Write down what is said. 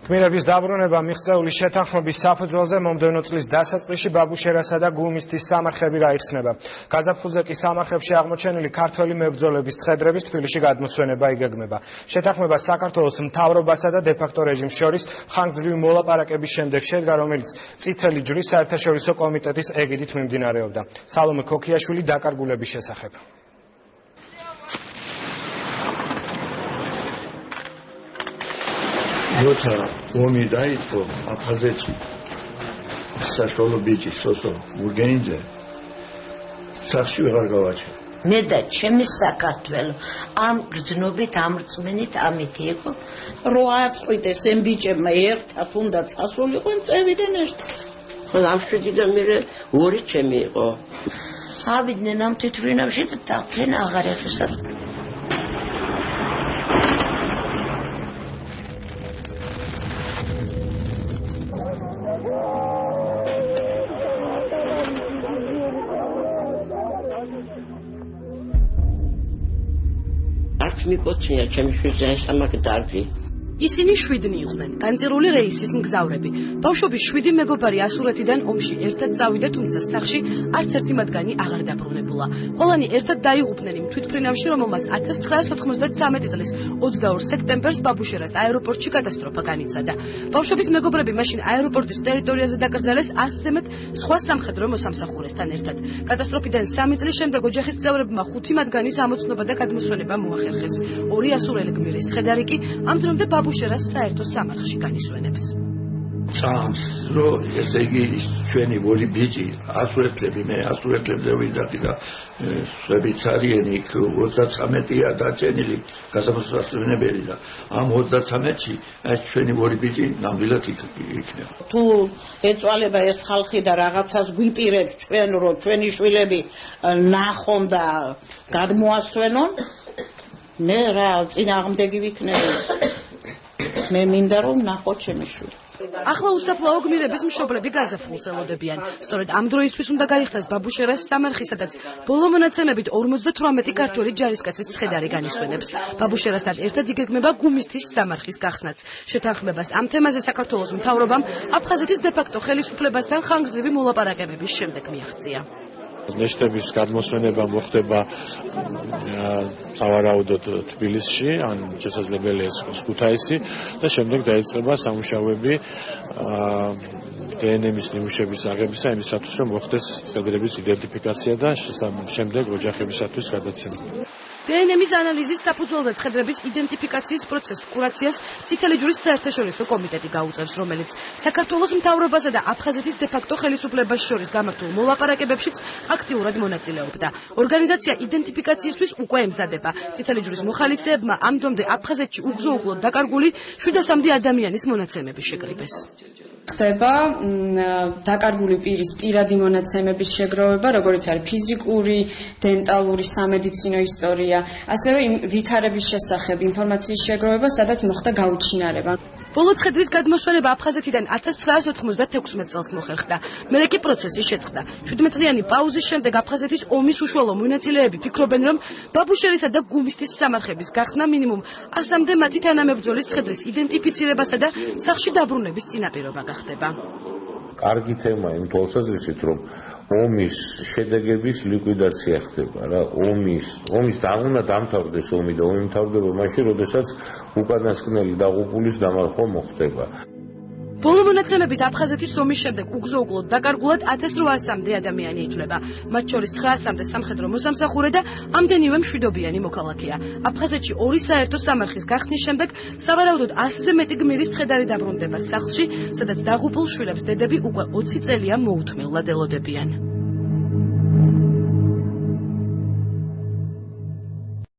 გმირების დაბრუნება მიღწეული შეთანხმების საფუძველზე მომდევნო წლის დასაწყისში ბაბუშერასა და გუმისთის სამარხები გაიხსნება. გაზაფხულზე კი სამარხებში აღმოჩენილი ქართველი მებრძოლების ცხედრების თბილისში გადმოსვენება იგეგმება. შეთანხმება საქართველოს მთავრობასა და დე-ფაქტო რეჟიმს შორის ხანგრძლივი მოლაპარაკების შემდეგ შედგა, რომელიც წითელი ჯვრის საერთაშორისო კომიტეტის ეგიდით მიმდინარეობდა. სალომე ქოქიაშვილი დაკარგულების შესახებ. როცა ომი დაიწყო აფხაზეთში საშუალო ბიჭი სოსო ურგენიძე სახში ვეღარ გავაჩერე. მე და ჩემი საქართველო ამ გრძნობით ამ რწმენით ამით იყო რო აწყვიტეს ამ ბიჭებმა ერთად უნდა წასულიყო წევიდნენ ერთად. ამ შვიდიდან მერე ორი ჩემი იყო. ავიდნენ ამ თითრინავში და დაფრენ აღარ ეხესაც. მიკოცია ჩემი შვიდზე სამაკ დარგი. ისინი 7 იყვნენ, განწირული რეისის მგზავრები. ბავშვობის 7 მეგობარი ასურეთიდან ომში ერთად წავიდა, თუმცა სახში არც ერთი მათგანი აღარ დაბრუნებულა. ყველანი ერთად დაიღუპნენ იმ თვითმფრინავში, რომელმაც 1993 წლის 22 სექტემბერს ბაბუშერას აეროპორტში კატასტროფა განიცადა. ბავშვობის მეგობრები მაშინ აეროპორტის ტერიტორიაზე დაკრძალეს 100-ზე მეტ სხვა სამხედრო მოსამსახურესთან ერთად. კატასტროფიდან 3 წლის შემდეგ ოჯახის წევრებმა 5 მათგანის ამოცნობა და გადმოსვენება მოახერხეს. 2 ასურელი გმირის ცხედარი კი ამ დრომდე ბაბუშერას საერთო სამარხში განისვენებს. წამს რომ ესე იგი ჩვენი ორი ბიჭი ასურეთლები მე ასურეთლებზე ვიზარდი და შვებიც არიან იქ 33-ია დაჭენილი გასამოსვენებელი და ამ 33-ში ეს ჩვენი ორი ბიჭი ნამდვილად იქნება. თუ ეწვალება ეს ხალხი და რაღაცას გვიპირებს ჩვენ რომ ჩვენი შვილები ნახონ და გადმოასვენონ მე რა წინააღმდეგი ვიქნები. მე მინდა რომ ნახო ჩემი შვილი. ახლა უსაფლაო გმირების მშობლები გაზაფხულს ელოდებიან. სწორედ ამ დროისთვის უნდა გაიხსნას ბაბუშერას სამარხი, სადაც ბოლო მონაცემებით 58 ქართველი ჯარისკაცის ცხედარი განისვენებს. ბაბუშერასთან ერთად იგეგმება გუმისთის სამარხის გახსნაც. შეთანხმებას ამ თემაზე საქართველოს მთავრობამ აფხაზეთის დე-ფაქტო ხელისუფლებასთან ხანგრძლივი მოლაპარაკებების შემდეგ მიაღწია. ნეშტების გადმოსვენება მოხდება სავარაუდოდ თბილისში, ან შესაძლებელია ქუთაისი და შემდეგ დაიწყება სამუშაოები დნმ-ის ნიმუშების აღებისა იმისათვის, რომ მოხდეს ცხედრების იდენტიფიკაცია და შემდეგ ოჯახებისათვის გადაცემა. დნმ-ის ანალიზის საფუძველზე ცხედრების იდენტიფიკაციის პროცესს კურაციას წითელი ჯვრის საერთაშორისო კომიტეტი გაუწევს, რომელიც საქართველოს მთავრობასა და აფხაზეთის დე-ფაქტო ხელისუფლებას შორის გამართულ მოლაპარაკებებშიც აქტიურად მონაწილეობდა. ორგანიზაცია იდენტიფიკაციისთვის უკვე ემზადება. წითელი ჯვრის მოხალისეებმა ამ დრომდე აფხაზეთში უგზო-უგლოდ დაკარგული 700 ადამიანის მონაცემები შეკრიბეს. ხდება დაკარგული პირის პირადი მონაცემების შეგროვება, როგორც არის ფიზიკური, დენტალური, სამედიცინო ისტორია, ასევე ვითარების შესახებ ინფორმაციის შეგროვება, სადაც მოხდა გაუჩინარება. ბოლო ცხედრის გადმოსვენება აფხაზეთიდან 1996 წელს მოხერხდა. მერე კი პროცესი შეწყდა. 17 წლიანი პაუზის შემდეგ აფხაზეთის ომის უშუალო მონაწილეები ფიქრობენ, რომ ბაბუშერისა და გუმისთის სამარხების გახსნა მინიმუმ 100-მდე მათი თანამებრძოლის ცხედრის იდენტიფიცირებასა და სახში დაბრუნების წინაპირობა გახდება. კარგი თემა იმ თვალსაზრისით, რომ ომის შედეგების ლიკვიდაცია ხდება რა. ომის უნდა დამთავრდეს ომი და ომი მთავრდება მაშინ, როდესაც უკანასკნელი დაღუპულის დამარხვა მოხდება. ბოლო მონაცემებით აფხაზეთის ომის შემდეგ უგზო-უგლოდ დაკარგულად 1800-მდე ადამიანი ითვლება. მათ შორის 900-მდე სამხედრო მოსამსახურე და ამდენივე მშვიდობიანი მოქალაქეა. აფხაზეთში 2 საერთო სამარხის გახსნის შემდეგ სავარაუდოდ 100-ზე მეტი გმირის ცხედარი დაბრუნდება სახლში, სადაც დაღუპულ შვილებს დედები უკვე 20 წელია მოუთმევლად ელოდებიან.